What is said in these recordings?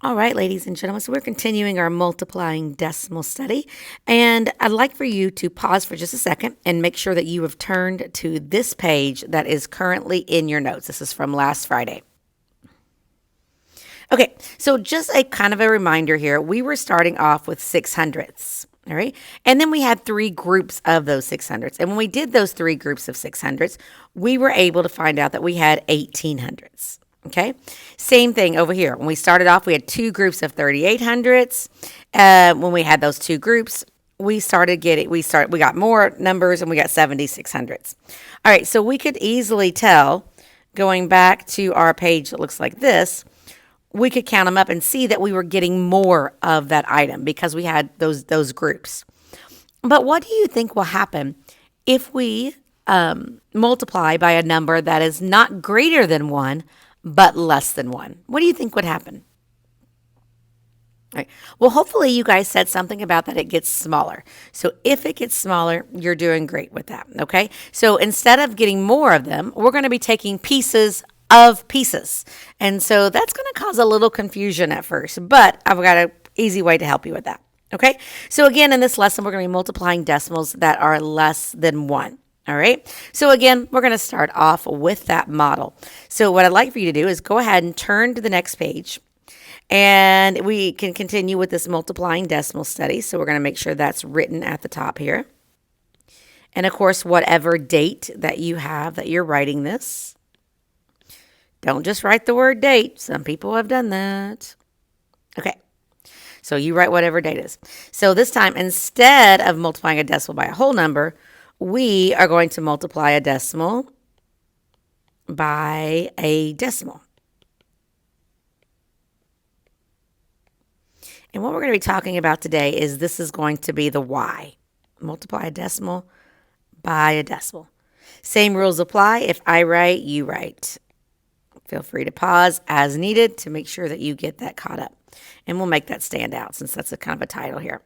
All right, ladies and gentlemen, so we're continuing our multiplying decimal study. And I'd like for you to pause for just a second and make sure that you have turned to this page that is currently in your notes. This is from last Friday. Okay, so just a kind of a reminder here, we were starting off with 600ths. All right. And then we had three groups of those 600ths. And when we did those three groups of 600ths, we were able to find out that we had 1800ths. Okay. Same thing over here. When we started off, we had two groups of 3800ths. When we had those two groups, we got more numbers and we got 7600ths. All right. So we could easily tell going back to our page that looks like this, we could count them up and see that we were getting more of that item because we had those groups. But what do you think will happen if we multiply by a number that is not greater than 1, but less than 1? What do you think would happen? All right. Well, hopefully you guys said something about that it gets smaller. So if it gets smaller, you're doing great with that, okay? So instead of getting more of them, we're going to be taking pieces of pieces. And so that's going to cause a little confusion at first, but I've got an easy way to help you with that. Okay. So again, in this lesson, we're going to be multiplying decimals that are less than 1. All right. So again, we're going to start off with that model. So what I'd like for you to do is go ahead and turn to the next page. And we can continue with this multiplying decimal study. So we're going to make sure that's written at the top here. And of course, whatever date that you have that you're writing this. Don't just write the word date. Some people have done that. Okay. So you write whatever date is. So this time, instead of multiplying a decimal by a whole number, we are going to multiply a decimal by a decimal. And what we're going to be talking about today is this is going to be the y. Multiply a decimal by a decimal. Same rules apply. If I write, you write. Feel free to pause as needed to make sure that you get that caught up. And we'll make that stand out since that's a kind of a title here.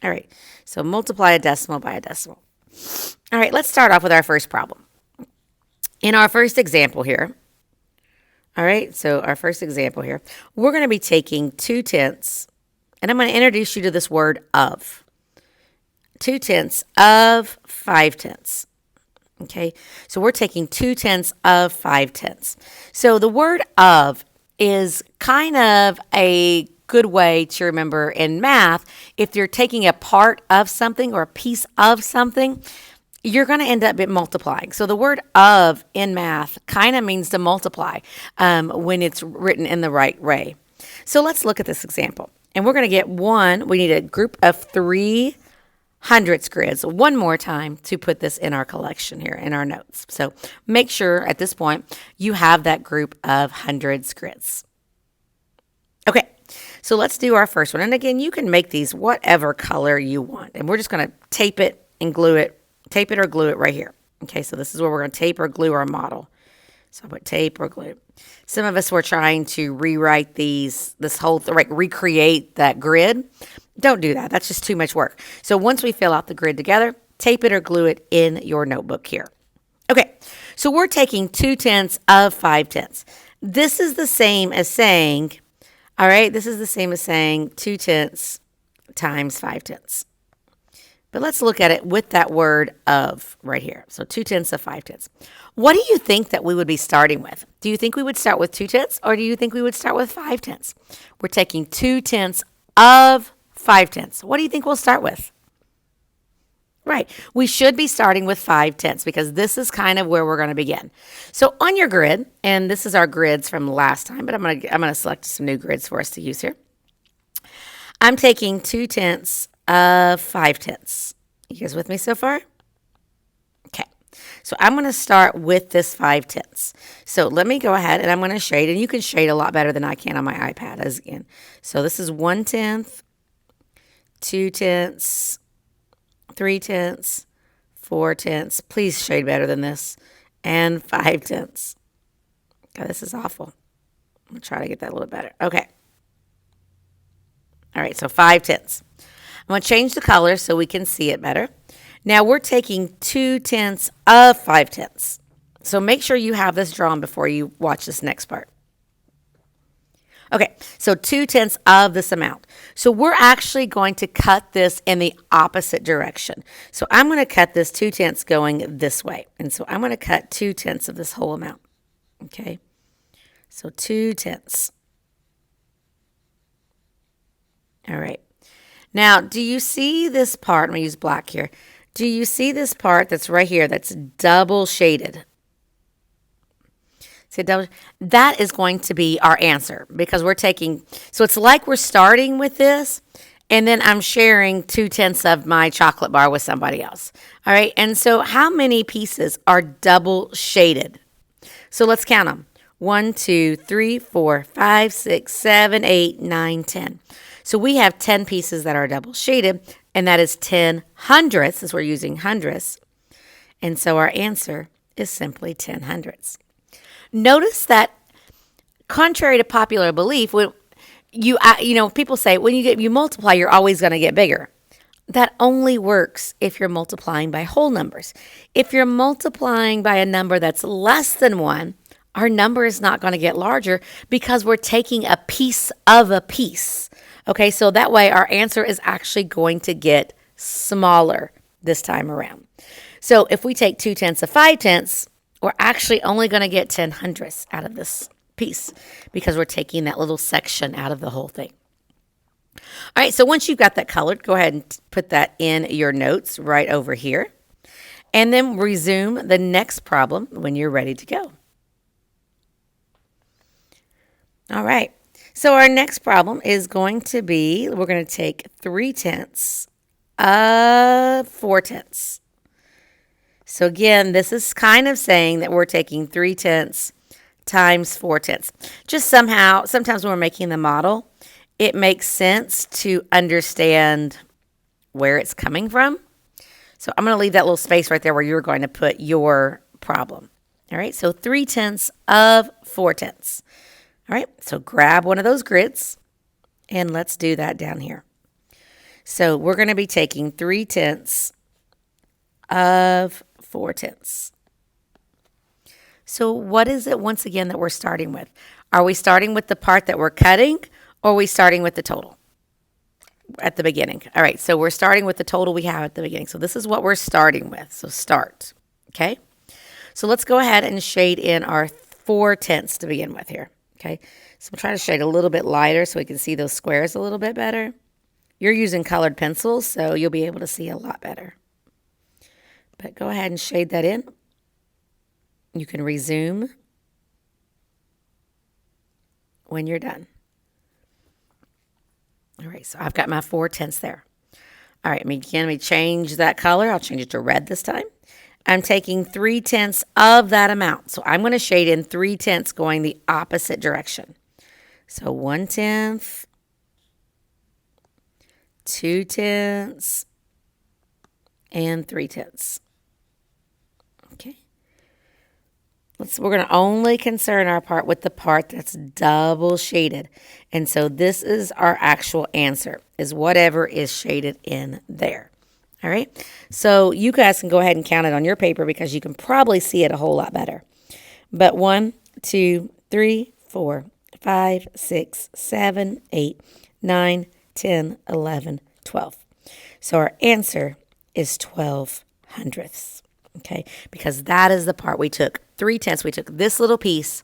All right, so multiply a decimal by a decimal. All right, let's start off with our first problem. In our first example here, all right, so our first example here, we're going to be taking 2/10, and I'm going to introduce you to this word of. 2/10 of 5/10. Okay, so we're taking 2/10 of 5/10. So the word of is kind of a good way to remember in math. If you're taking a part of something or a piece of something, you're going to end up multiplying. So the word of in math kind of means to multiply when it's written in the right way. So let's look at this example. And we're going to get we need a group of 3 hundredths grids one more time to put this in our collection here in our notes. So make sure at this point you have that group of hundreds grids. Okay, so let's do our first one. And again, you can make these whatever color you want. And we're just going to tape it and glue it, tape it or glue it right here. Okay, so this is where we're going to tape or glue our model. So I'll put tape or glue. Some of us were trying to rewrite recreate that grid. Don't do that. That's just too much work. So once we fill out the grid together, tape it or glue it in your notebook here. Okay, so we're taking 2/10 of 5/10. This is the same as saying, all right, this is the same as saying 2/10 times 5/10. But let's look at it with that word of right here. So 2/10 of 5/10. What do you think that we would be starting with? Do you think we would start with 2/10 or do you think we would start with 5/10? We're taking 2/10 of 5/10. What do you think we'll start with? Right. We should be starting with 5/10 because this is kind of where we're going to begin. So on your grid, and this is our grids from last time, but I'm going to select some new grids for us to use here. I'm taking 2/10 of 5/10. You guys with me so far? Okay. So I'm going to start with this 5/10. So let me go ahead and I'm going to shade, and you can shade a lot better than I can on my iPad as again. So this is 1/10, 2/10, 3/10, 4/10. Please shade better than this. And 5/10. God, this is awful. I'm going to try to get that a little better. Okay. All right, so 5/10. I'm going to change the color so we can see it better. Now we're taking 2/10 of 5/10. So make sure you have this drawn before you watch this next part. Okay, so 2/10 of this amount. So we're actually going to cut this in the opposite direction. So I'm going to cut this 2/10 going this way. And so I'm going to cut 2/10 of this whole amount. Okay, so 2/10. All right. Now, do you see this part? I'm going to use black here. Do you see this part that's right here that's double shaded? See, that is going to be our answer because we're taking, so it's like we're starting with this and then I'm sharing 2/10 of my chocolate bar with somebody else. All right. And so how many pieces are double shaded? So let's count them. 1, 2, 3, 4, 5, 6, 7, 8, 9, 10. So we have 10 pieces that are double shaded, and that is 10 hundredths, as we're using hundredths. And so our answer is simply 10 hundredths. Notice that, contrary to popular belief, when people say when you multiply, you're always going to get bigger. That only works if you're multiplying by whole numbers. If you're multiplying by a number that's less than 1, our number is not going to get larger because we're taking a piece of a piece. Okay, so that way our answer is actually going to get smaller this time around. So if we take 2/10 of 5/10, we're actually only going to get 10 hundredths out of this piece because we're taking that little section out of the whole thing. All right, so once you've got that colored, go ahead and put that in your notes right over here. And then resume the next problem when you're ready to go. All right, so our next problem is going to be, we're going to take 3/10 of 4/10. So again, this is kind of saying that we're taking 3/10 times 4/10. Just sometimes when we're making the model, it makes sense to understand where it's coming from. So I'm going to leave that little space right there where you're going to put your problem. All right, so 3/10 of 4/10. All right, so grab one of those grids and let's do that down here. So we're going to be taking 3/10 of 4/10. So what is it once again that we're starting with? Are we starting with the part that we're cutting or are we starting with the total at the beginning? All right, so we're starting with the total we have at the beginning. So this is what we're starting with. So start, okay? So let's go ahead and shade in our 4/10 to begin with here, okay? So we'll try to shade a little bit lighter so we can see those squares a little bit better. You're using colored pencils, so you'll be able to see a lot better. But go ahead and shade that in. You can resume when you're done. All right, so I've got my 4/10 there. All right, let me change that color. I'll change it to red this time. I'm taking 3/10 of that amount. So I'm going to shade in 3/10 going the opposite direction. So 1/10, 2/10, and 3/10. Okay. We're going to only concern our part with the part that's double shaded. And so this is our actual answer, is whatever is shaded in there. All right. So you guys can go ahead and count it on your paper because you can probably see it a whole lot better. But 1, 2, 3, 4, 5, 6, 7, 8, 9, 10, 11, 12. So our answer is 12 hundredths. Okay, because that is the part we took 3/10. We took this little piece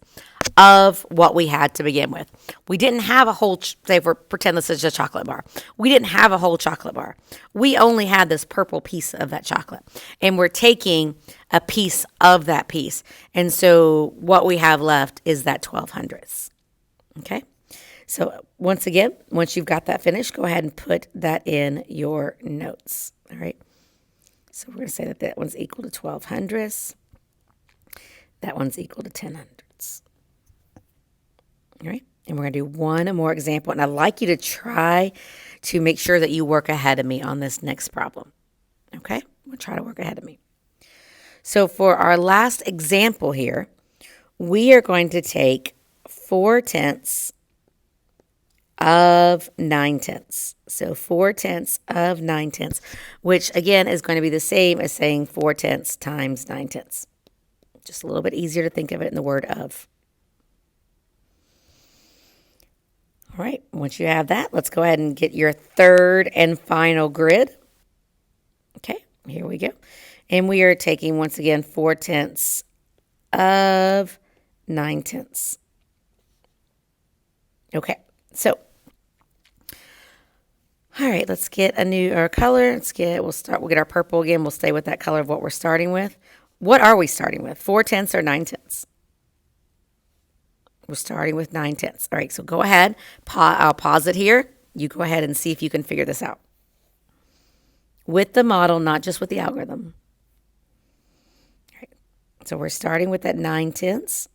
of what we had to begin with. We didn't have a whole, pretend this is a chocolate bar. We didn't have a whole chocolate bar. We only had this purple piece of that chocolate. And we're taking a piece of that piece. And so what we have left is that 12 hundredths. Okay, so once again, once you've got that finished, go ahead and put that in your notes. All right. So we're going to say that that one's equal to 12 hundredths. That one's equal to 10 hundredths. All right. And we're going to do one more example. And I'd like you to try to make sure that you work ahead of me on this next problem. Okay. We'll try to work ahead of me. So for our last example here, we are going to take 4/10 of 9/10. So 4/10 of 9/10, which again is going to be the same as saying 4/10 times 9/10. Just a little bit easier to think of it in the word of. All right, once you have that, let's go ahead and get your third and final grid. Okay, here we go. And we are taking, once again, 4/10 of 9/10. Okay, so, all right, let's get a new color. We'll get our purple again. We'll stay with that color of what we're starting with. What are we starting with? 4/10 or 9/10? We're starting with 9/10. All right, so go ahead. I'll pause it here. You go ahead and see if you can figure this out. With the model, not just with the algorithm. All right, so we're starting with that 9/10.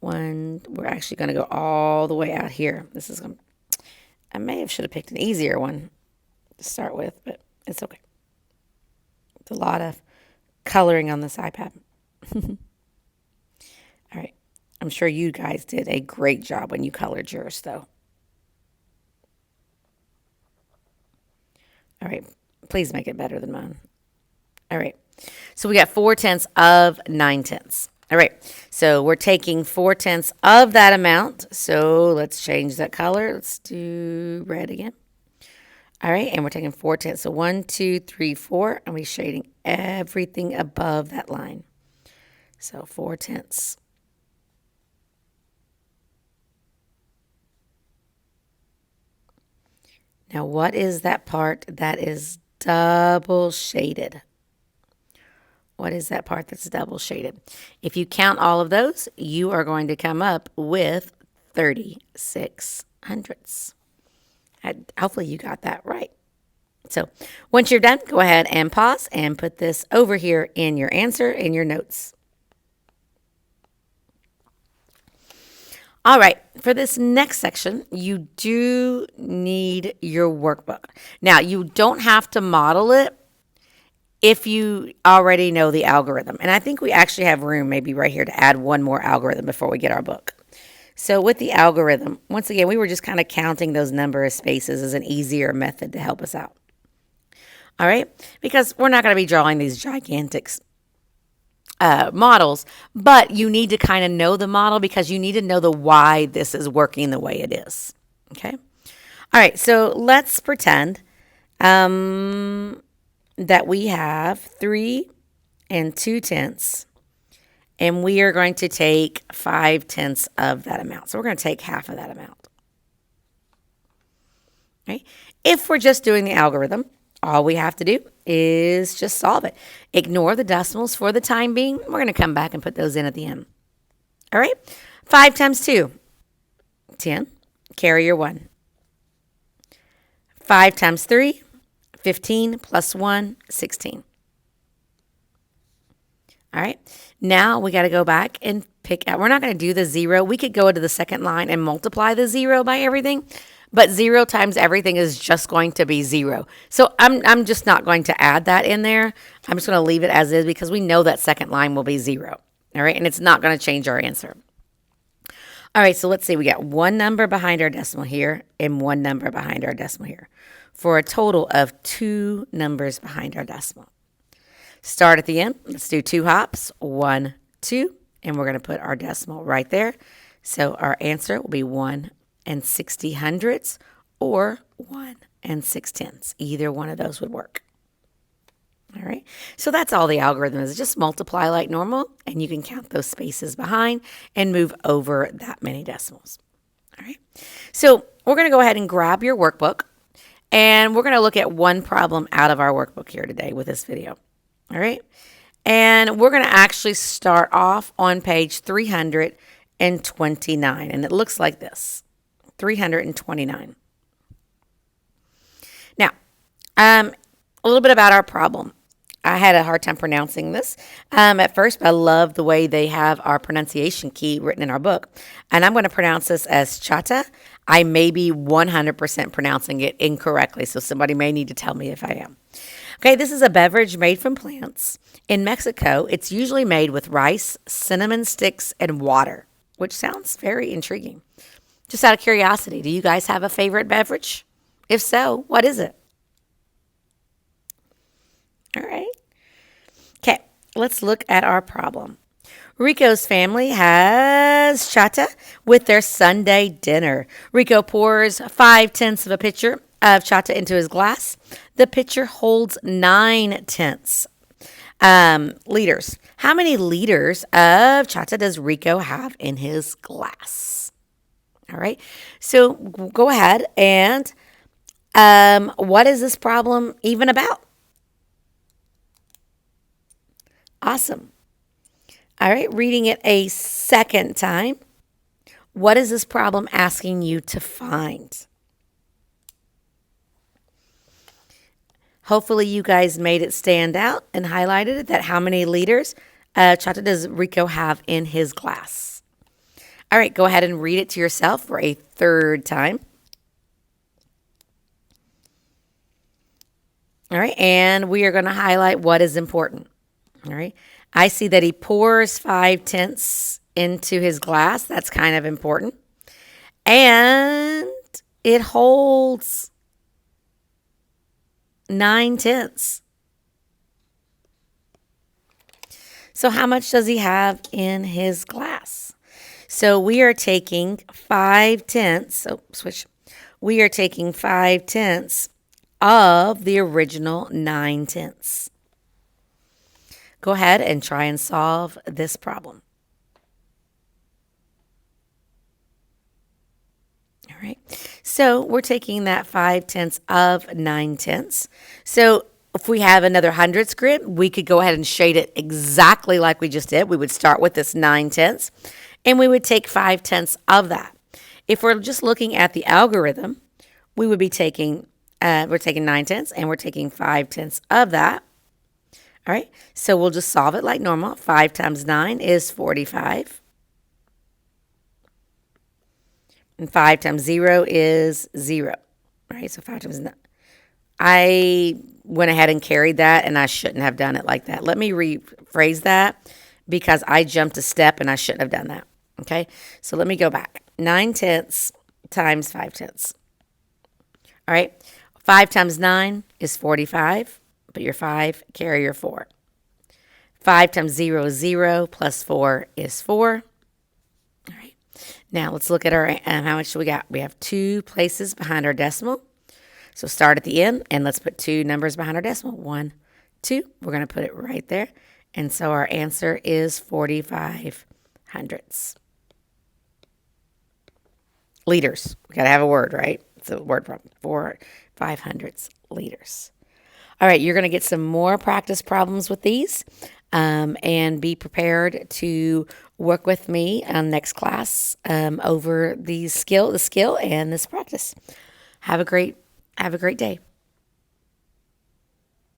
We're actually going to go all the way out here. I should have picked an easier one to start with, but it's okay. It's a lot of coloring on this iPad. All right. I'm sure you guys did a great job when you colored yours, though. All right. Please make it better than mine. All right. So we got 4/10 of 9/10. All right. So we're taking 4/10 of that amount. So let's change that color. Let's do red again. All right. And we're taking 4/10. So 1, 2, 3, 4. And we're shading everything above that line. So 4/10. Now, what is that part that is double shaded? What is that part that's double shaded? If you count all of those, you are going to come up with 36/100. Hopefully you got that right. So once you're done, go ahead and pause and put this over here in your answer in your notes. All right, for this next section, you do need your workbook. Now, you don't have to model it if you already know the algorithm. And I think we actually have room maybe right here to add one more algorithm before we get our book. So with the algorithm, once again, we were just kind of counting those number of spaces as an easier method to help us out. All right, because we're not going to be drawing these gigantic models, but you need to kind of know the model because you need to know the why this is working the way it is. Okay. All right. So let's pretend that we have 3 2/10, and we are going to take 5/10 of that amount. So we're going to take half of that amount. Okay. If we're just doing the algorithm, all we have to do is just solve it. Ignore the decimals for the time being. We're going to come back and put those in at the end. All right. 5 times 2, 10. Carry your 1. 5 times 3, 15 plus 1, 16. All right. Now we got to go back and pick out. We're not going to do the 0. We could go into the second line and multiply the 0 by everything. But 0 times everything is just going to be 0. So I'm just not going to add that in there. I'm just going to leave it as is because we know that second line will be 0. All right. And it's not going to change our answer. All right. So let's see. We got one number behind our decimal here and one number behind our decimal here for a total of 2 numbers behind our decimal. Start at the end. Let's do 2 hops. 1, 2. And we're going to put our decimal right there. So our answer will be 1 60/100 or 1 6/10. Either one of those would work. All right. So that's all the algorithm is. Just multiply like normal, and you can count those spaces behind and move over that many decimals. All right. So we're going to go ahead and grab your workbook, and we're going to look at one problem out of our workbook here today with this video. All right. And we're going to actually start off on page 329, and it looks like this. 329. Now, a little bit about our problem. I had a hard time pronouncing this at first, but I love the way they have our pronunciation key written in our book. And I'm going to pronounce this as chata. I may be 100% pronouncing it incorrectly, so somebody may need to tell me if I am. Okay, this is a beverage made from plants. In Mexico, it's usually made with rice, cinnamon sticks, and water, which sounds very intriguing. Just out of curiosity, do you guys have a favorite beverage? If so, what is it? All right. Okay, let's look at our problem. Rico's family has chata with their Sunday dinner. Rico pours 5/10 of a pitcher of chata into his glass. The pitcher holds 9/10 liters. How many liters of chata does Rico have in his glass? All right. So go ahead and what is this problem even about? Awesome. All right. Reading it a second time. What is this problem asking you to find? Hopefully you guys made it stand out and highlighted it, that how many liters chata does Rico have in his glass? All right, go ahead and read it to yourself for a third time. All right, and we are going to highlight what is important. All right, I see that he pours 5/10 into his glass. That's kind of important. And it holds 9/10. So how much does he have in his glass? So we are taking 5/10. Oh, switch. We are taking 5/10 of the original 9/10. Go ahead and try and solve this problem. All right. So we're taking that 5/10 of 9/10. So if we have another hundredths grid, we could go ahead and shade it exactly like we just did. We would start with this 9/10 and we would take 5/10 of that. If we're just looking at the algorithm, we would be taking, we're taking 9/10 and we're taking 5/10 of that. All right. So we'll just solve it like normal. 5 times 9 is 45. And 5 times 0 is 0. All right, so 5 times 9. I went ahead and carried that, and I shouldn't have done it like that. Let me rephrase that because I jumped a step, and I shouldn't have done that. Okay, so let me go back. 9/10 times 5/10. All right, 5 times 9 is 45. Put your 5, carry your 4. 5 times 0 is 0, plus 4 is 4. Now let's look at our, how much we got. We have 2 places behind our decimal. So start at the end and let's put 2 numbers behind our decimal. 1, 2. We're going to put it right there. And so our answer is 45 hundredths. Liters. We got to have a word, right? It's a word problem. 5 hundredths liters. All right, you're going to get some more practice problems with these. And be prepared to work with me on next class over the skill and this practice. Have a great day.